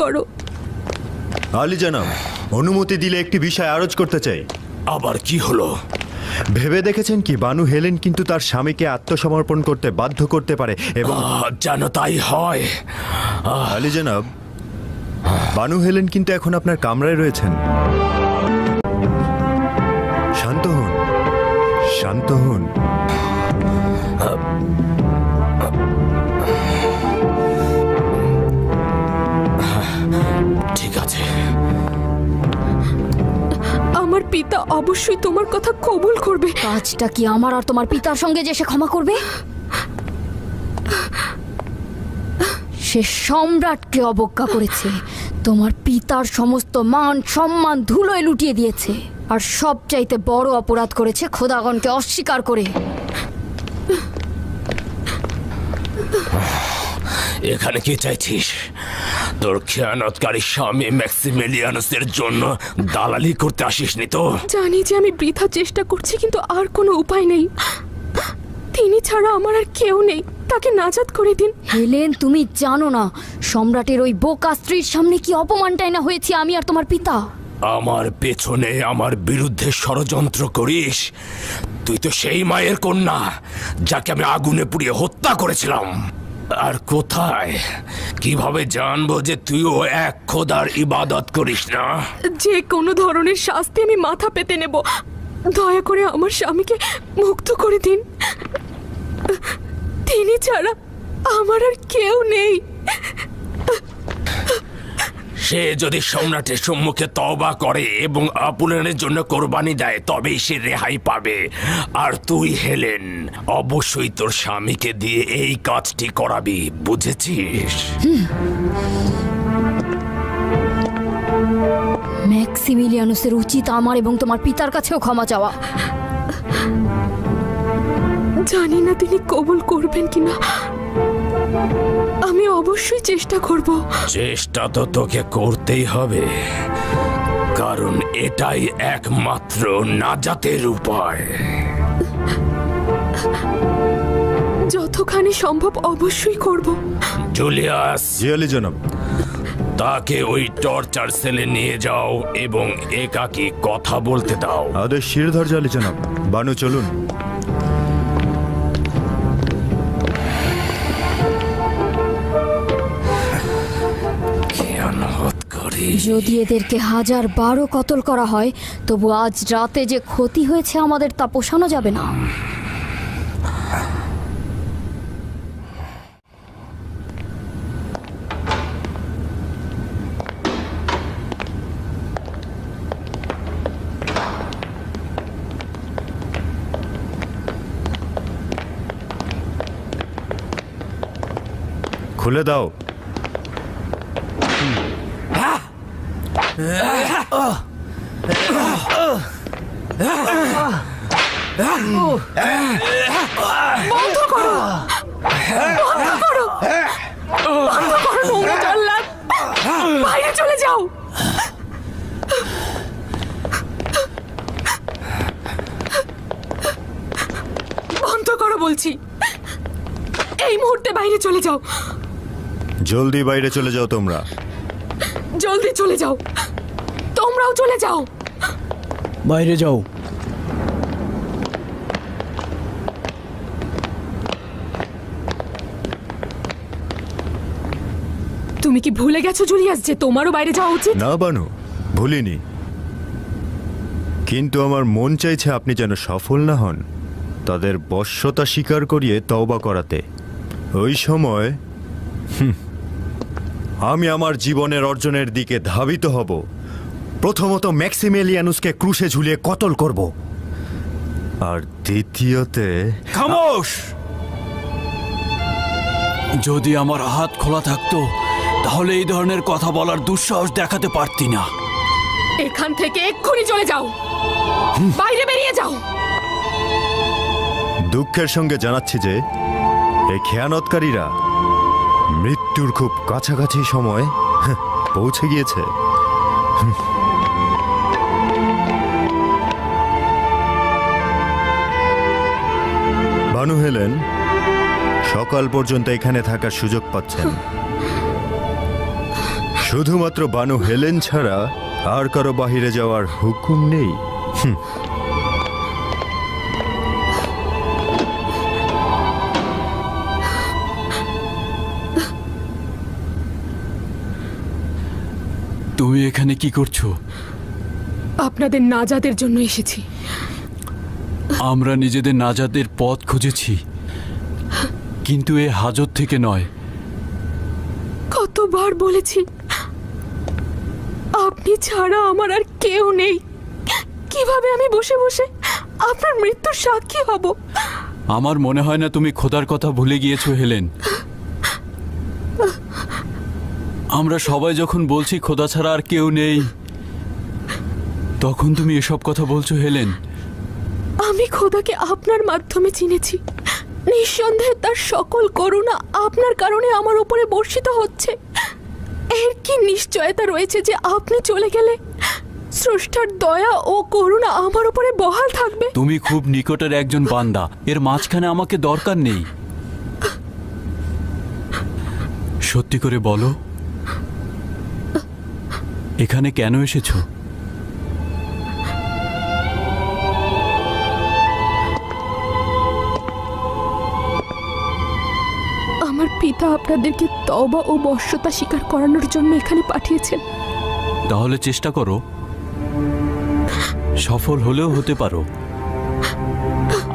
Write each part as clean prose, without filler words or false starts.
করো। আলী জানাব, অনুমতি দিলে একটি বিষয় আরজ করতে চাই। আবার কি হলো? ভেবে দেখেছেন কি বানু হেলেন কিন্তু তার স্বামীকে আত্মসমর্পণ করতে বাধ্য করতে পারে এবং যেন তাই হয়। আলী জানাব, বানু হেলেন কিন্তু এখন আপনার কামরায় রয়েছেন। শান্ত হন, শান্ত হন। ঠিক আছে। আমার পিতা অবশ্যই তোমার কথা কবুল করবে। কাজটা কি আমার আর তোমার পিতার সঙ্গে যে সে ক্ষমা করবে? সে সম্রাটকে অবজ্ঞা করেছে, তোমার পিতার সমস্ত মান সম্মান ধুলোয় লুটিয়ে দিয়েছে, আর সবচাইতে বড় অপরাধ করেছে খোদাগণকে অস্বীকার করে। এখানে কি চাইছিস? তোর খেয়ানতকারী স্বামী ম্যাক্সিমিলিয়ানুসের জন্য দালালি করতে আসিসনি তো? জানি যে আমি বৃথা চেষ্টা করছি, কিন্তু আর কোনো উপায় নেই। তিনি ছাড়া আমার আর কেউ নেই, তাকে নাজাত করে দিন। হেলেন, তুমি জানো না সম্রাটের ওই বোকা স্ত্রীর সামনে কি অপমানটাই না হয়েছি আমি আর তোমার পিতা। আমার পেছনে আমার বিরুদ্ধে ষড়যন্ত্র করিস? তুই তো সেই মায়ের কন্যা যাকে আমি আগুনে পুড়িয়ে হত্যা করেছিলাম। আর কোথায়, কিভাবে জানবো যে তুইও এক খোদার ইবাদত করিস না? যে কোনো ধরনের শাস্তি আমি মাথা পেতে নেব। দয়া করে আমার স্বামীকে মুক্ত করে দিন, তিনি ছাড়া আমার আর কেউ নেই। সে যদি সম্রাটের সম্মুখে তওবা করে এবং আপনের জন্য কোরবানি দেয়, তবেই সে রেহাই পাবে। আর তুই হেলেন, অবশ্যই তোর স্বামীকে দিয়ে এই কাজটি করাবি, বুঝেছিস? ম্যাক্সিমিলিয়ানুসের উচিত আমার এবং তোমার পিতার কাছেও ক্ষমা চাওয়া। জানি না তিনি কবুল করবেন কিনা, আমি অবশ্যই চেষ্টা করব। চেষ্টা তো তোকে করতেই হবে, কারণ এটাই একমাত্র নাজাতের উপায়। যতখানি সম্ভব অবশ্যই করব। জুলিয়াস, জি আলী জনাব। তাকে ওই টর্চার সেলে নিয়ে যাও এবং একাকী কথা বলতে দাও। আদেশ শিরোধার্য আলী জনাব। বানু চলুন। যদি এদেরকে 1012 কতল করা হয়, তবু আজ রাতে যে ক্ষতি হয়েছে আমাদের তা পোষানো যাবে না। খুলে দাও। বন্ধ করো, বন্ধ করো, বন্ধ করো নোংরা জল্লাদ, বাইরে চলে যাও। বন্ধ করো বলছি, এই মুহূর্তে বাইরে চলে যাও। জলদি বাইরে চলে যাও তোমরা। জলদি চলে যাও, তোমরাও চলে যাও। বাইরে যাও। তুমি কি ভুলে গেছো জুলিয়াস যে তোমারও বাইরে যাওয়া উচিত? না বানু, ভুলিনি, কিন্তু আমার মন চাইছে আপনি যেন সফল না হন তাদের বশ্যতা স্বীকার করিয়ে তওবা করাতে। ওই সময় আমি আমার জীবনের অর্জনের দিকে ধাবিত হব। প্রথমত ম্যাক্সিমিলিয়ানুসকে ক্রুশে ঝুলিয়ে কতল করব, আর দ্বিতীয়তে খামোশ! যদি আমার হাত খোলা থাকতো তাহলে এই ধরনের কথা বলার দুঃসাহস দেখাতে পারতি না। এখান থেকে এক্ষুনি চলে যাও, বাইরে বেরিয়ে যাও। দুঃখের সঙ্গে জানাচ্ছি যে এই খেয়ানতকারীরা মৃত্যুর খুব কাছাকাছি সময় পৌঁছে গিয়েছে। বানু হেলেন সকাল পর্যন্ত এখানে থাকার সুযোগ পাচ্ছেন। শুধুমাত্র বানু হেলেন ছাড়া আর কারো বাহিরে যাওয়ার হুকুম নেই। তুমি এখানে কি করছো? আপনাদের নাজাতের জন্য এসেছি। আমরা নিজেদের নাজাতের পথ খুঁজেছি, কিন্তু এ হাজত থেকে নয়। কতবার বলেছি আপনি ছাড়া আমার আর কেউ নেই। কিভাবে আমি বসে বসে আপনার মৃত্যুর সাক্ষী হব? আমার মনে হয় না তুমি খোদার কথা ভুলে গিয়েছো হেলেন। আমরা সবাই যখন বলছি খোদা ছাড়া আর কেউ নেই, তখন তুমি এসব কথা বলছো হেলেন। আমি খোদাকে আপনার মাধ্যমে চিনেছি। নিঃসন্দেহে তার সকল করুণা আপনার কারণে আমার উপরে বর্ষিত হচ্ছে। এর কি নিশ্চয়তা রয়েছে যে আপনি চলে গেলে স্রষ্টার দয়া ও করুণা আমার উপরে বহাল থাকবে? তুমি খুব নিকটের একজন বান্দা, এর মাঝখানে আমাকে দরকার নেই। সত্যি করে বলো, এখানে কেন এসেছো? আমার পিতা আপনাদেরকে তওবা ও বশ্যতা স্বীকার করানোর জন্য এখানে পাঠিয়েছেন। তাহলে চেষ্টা করো, সফল হলেও হতে পারো।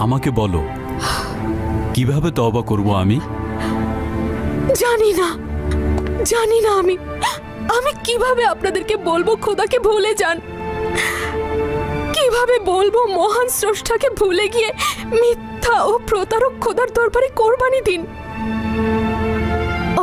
আমাকে বলো, কিভাবে তওবা করব আমি? জানি না আমি কিভাবে আপনাদেরকে বলবো খোদাকে ভুলে যান? কিভাবে বলবো মহান স্রষ্টাকে ভুলে গিয়ে মিথ্যা ও প্রতারক খোদার দরবারে কোরবানি দিন?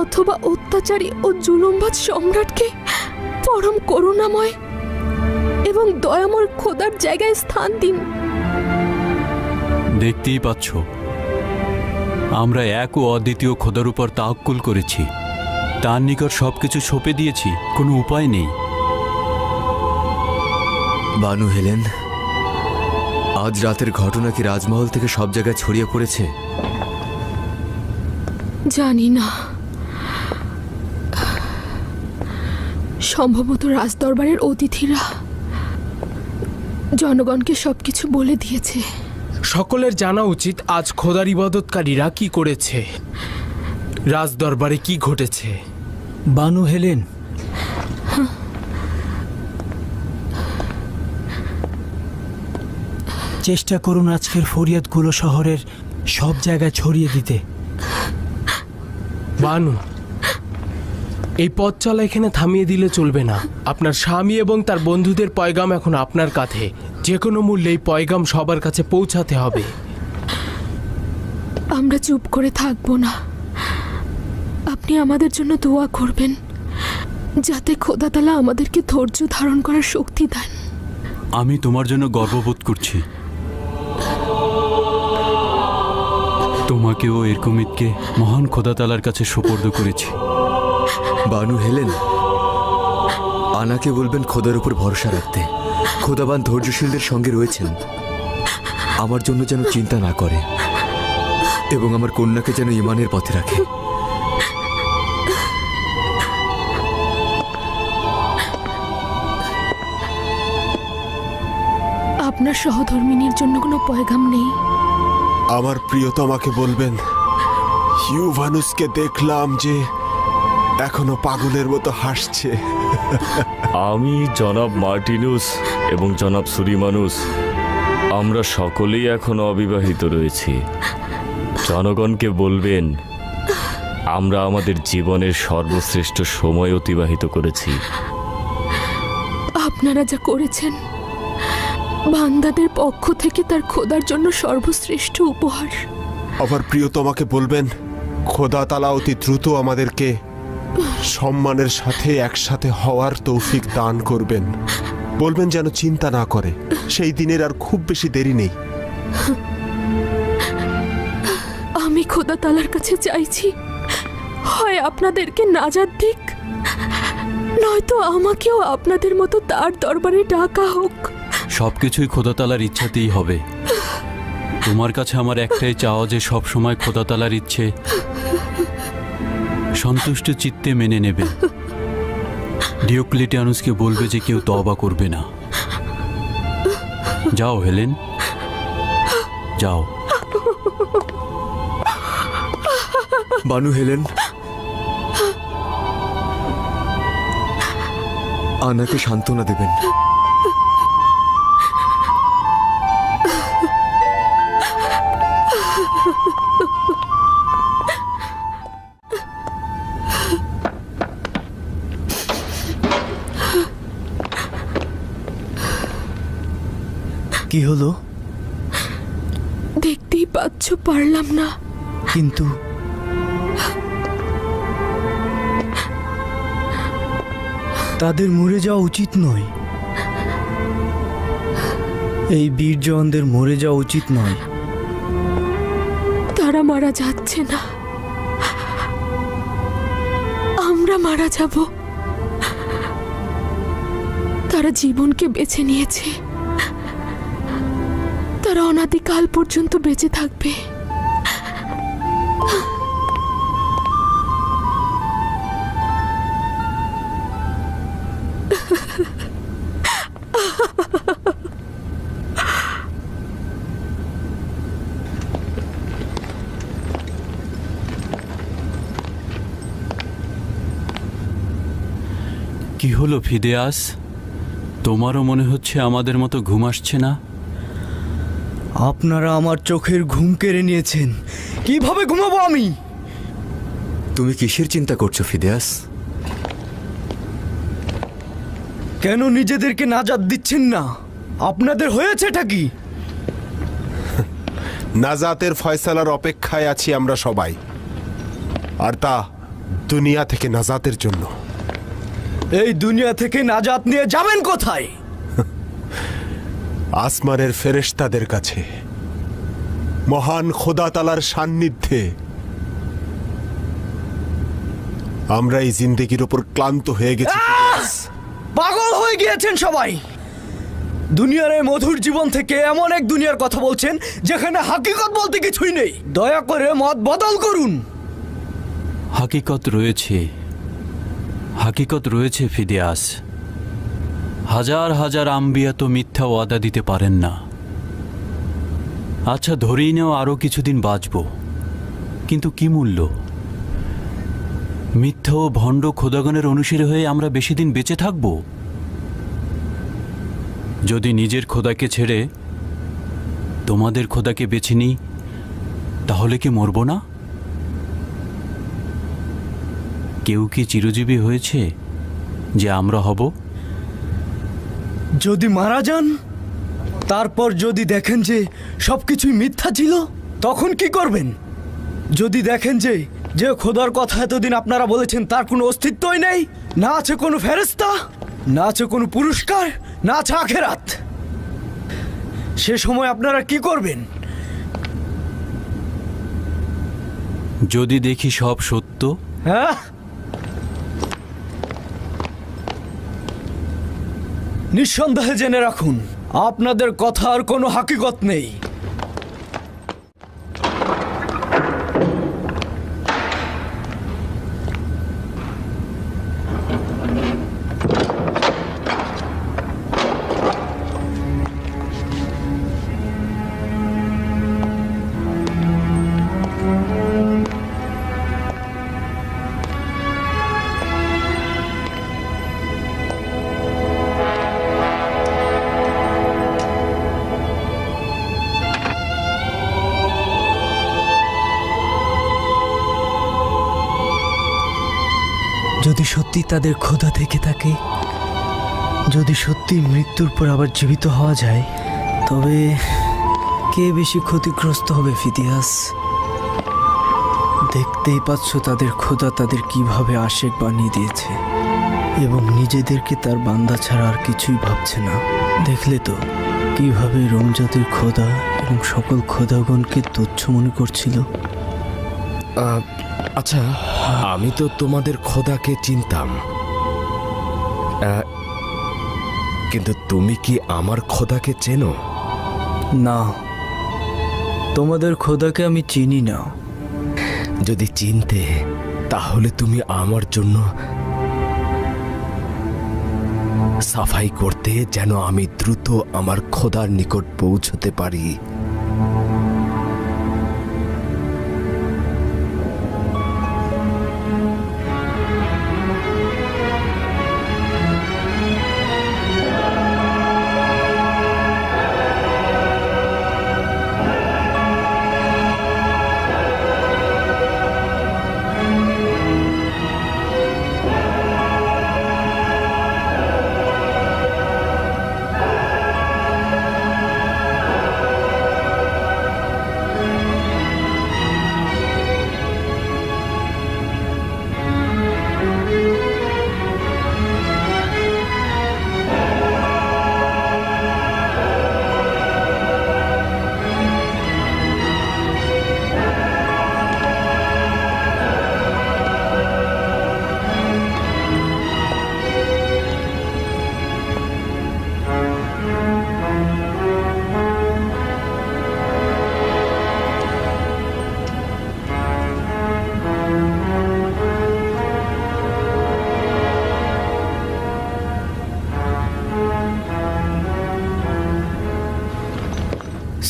অথবা অত্যাচারী ও জুলুমবাজ সম্রাটকে পরম করুণাময় এবং দয়াময় খোদার জায়গায় স্থান দিন? দেখতেই পাচ্ছ, আমরা এক ও অদ্বিতীয় খোদার উপর তাওয়াক্কুল করেছি। তার নিকট সবকিছু সঁপে দিয়েছি, কোনো উপায় নেই। বানু হেলেন, আজ রাতের ঘটনা কি রাজমহল থেকে সব জায়গায় ছড়িয়ে পড়েছে? জানি না, সম্ভবত রাজদরবারের অতিথিরা জনগণকে সবকিছু বলে দিয়েছে। সকলের জানা উচিত আজ খোদার ইবাদতকারীরা কি করেছে, রাজদরবারে কি ঘটেছে। বানু হেলেন, চেষ্টা করুন আজকের ফরিয়াদগুলো শহরের সব জায়গায় ছড়িয়ে দিতে। বানু, এই পথ চলা এখানে থামিয়ে দিলে চলবে না। আপনার স্বামী এবং তার বন্ধুদের পয়গাম এখন আপনার কাঁধে। যে কোনো মূল্যে এই পয়গাম সবার কাছে পৌঁছাতে হবে। আমরা চুপ করে থাকবো না। আপনি আমাদের জন্য দোয়া করবেন যাতে খোদা তাআলা আমাদেরকে ধৈর্য ধারণ করার শক্তি দেন। আমি তোমার জন্য গর্ববোধ করছি। তোমাকেও এরকমিতকে মহান খোদা তাআলার কাছে সুপর্দ করেছি। বানু হেলেন, আনাকে বলবেন খোদার উপর ভরসা রাখতে। খোদাবান ধৈর্যশীলদের সঙ্গে রয়েছেন। আমার জন্য যেন চিন্তা না করে এবং আমার কন্যাকে যেন ঈমানের পথে রাখে। আপনার সহধর্মিনীর জন্য কোনো পয়গাম নেই? আমার প্রিয়তমাকে বলবেন ইউভানুসকে দেখলাম যে এখনো পাগলের মতো হাসছে। আমি জনাব মার্টিনুস এবং জনাব সুরিমানুস, আমরা সকলেই এখনো অবিবাহিত রয়েছি। জনগণকে বলবেন আমরা আমাদের জীবনের সর্বশ্রেষ্ঠ সময় অতিবাহিত করেছি। আপনারা যা করেছেন বান্দাদের পক্ষ থেকে তার খোদার জন্য সর্বশ্রেষ্ঠ উপহার। আমার প্রিয়তমাকে বলবেন খোদা তাআলা অতি দ্রুত আমাদেরকে সম্মানের সাথে একসাথে হওয়ার তৌফিক দান করবেন। বলবেন যেন চিন্তা না করে, সেই দিনের আর খুব বেশি দেরি নেই। আমি খোদা তাআলার কাছে চাইছি, হয় আপনাদেরকে নাজাত দিক, নয়তো আমাকেও আপনাদের মতো তার দরবারে ডাকা হোক। সবকিছুই খোদা তাআলার ইচ্ছাতেই হবে। তোমার কাছে আমার একটাই চাওয়া যে সব সময় খোদা তাআলার ইচ্ছে সন্তুষ্ট চিত্তে মেনে নেবে। ডিওক্লেটিয়ানুসকে বলবে যে কেউ তওবা করবে না। যাও হেলেন, যাও। বানু হেলেন, আনাকে সান্ত্বনা দেবেন। কি হলো? দেখতেই পাচ্ছ পারলাম না। কিন্তু তাদের মরে যাওয়া উচিত নয়। এই বীর জওয়ানদের মরে যাওয়া উচিত নয়। তারা মারা যাচ্ছে না, আমরা মারা যাব। তারা জীবনকে বেছে নিয়েছে, তারা অনাদিকাল পর্যন্ত বেঁচে থাকবে। কি হলো ফিদেয়াস, তোমারও মনে হচ্ছে আমাদের মতো ঘুম আসছে না? আপনারা আমার চোখের ঘুম কেড়ে নিয়েছেন। কিভাবে ঘুমাবো আমি? তুমি কিসের চিন্তা করছো ফিদেয়াস? কেন নিজেদেরকে নাজাত দিচ্ছেন না? আপনাদের হয়েছেটা কি? নাজাতের ফয়সালার অপেক্ষায় আছি আমরা সবাই, আর তা দুনিয়া থেকে নাজাতের জন্য। এই দুনিয়া থেকে নাজাত নিয়ে যাবেন কোথায়? আসমানের ফেরেশতাদের কাছে, মহান খোদা তাআলার সান্নিধ্যে। আমরা এই জিন্দেগির উপর ক্লান্ত হয়ে গেছি। পাগল হয়ে গিয়েছেন সবাই। দুনিয়ার এই মধুর জীবন থেকে এমন এক দুনিয়ার কথা বলছেন যেখানে হাকিকত বলতে কিছুই নেই। দয়া করে মত বদল করুন। হাকিকত রয়েছে, হাকিকত রয়েছে ফিদেয়াস। হাজার হাজার আম্বিয়া তো মিথ্যা ওয়াদা দিতে পারেন না। আচ্ছা ধরেই নেও আরও কিছুদিন বাঁচব, কিন্তু কি মূল্য? মিথ্যা ও ভণ্ড খোদাগণের অনুসারী হয়ে আমরা বেশি দিন বেঁচে থাকব? যদি নিজের খোদাকে ছেড়ে তোমাদের খোদাকে বেছে নিই, তাহলে কি মরব না? কেউ কি চিরজীবী হয়েছে যে আমরা হব? যদি মারা যান, তারপর যদি দেখেন যে সবকিছুই মিথ্যা ছিল, তখন কি করবেন? যদি দেখেন যে যে খোদার কথা এতদিন আপনারা বলেছেন তার কোনো অস্তিত্বই নেই, না আছে কোনো ফেরেশতা, না আছে কোনো পুরস্কার, না আছে আখেরাত, সে সময় আপনারা কি করবেন? যদি দেখি সব সত্য, হ্যাঁ, নিঃসন্দেহে জেনে রাখুন আপনাদের কথার কোনো হাকিকত নেই। যদি সত্যি তাদের খোদা থেকে থাকে, যদি সত্যি মৃত্যুর পর আবার জীবিত হওয়া যায়, তবে কে বেশি ক্ষতিগ্রস্ত হবে ফিদিয়াস? দেখতেই পাচ্ছ তাদের খোদা তাদের কিভাবে আশেক বানিয়ে দিয়েছে এবং নিজেদেরকে তার বান্দা ছাড়া আর কিছুই ভাবছে না। দেখলে তো কিভাবে রোমজাতির খোদা এবং সকল খোদাগণকে তুচ্ছ মনে করছিল। আচ্ছা, আমি তো তোমাদের খোদাকে চিনতাম, কিন্তু তুমি কি আমার খোদাকে চেনো? না, তোমাদের খোদাকে আমি চিনি না। যদি চিনতে, তাহলে তুমি আমার জন্য সাফাই করতে, যেন আমি দ্রুত আমার খোদার নিকট পৌঁছতে পারি।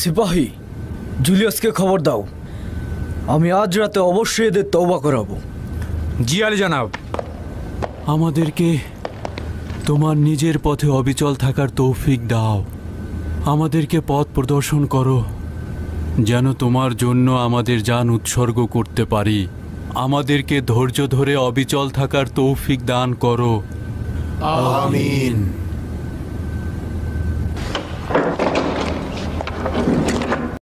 সিপাহী, জুলিয়াসকে খবর দাও, আমি আজ রাতে অবশ্যই এদের তওবা করাবো। জি আলী জনাব। আমাদেরকে তোমার নিজের পথে অবিচল থাকার তৌফিক দাও। আমাদেরকে পথ প্রদর্শন করো, যেন তোমার জন্য আমাদের জান উৎসর্গ করতে পারি। আমাদেরকে ধৈর্য ধরে অবিচল থাকার তৌফিক দান করো। আমিন।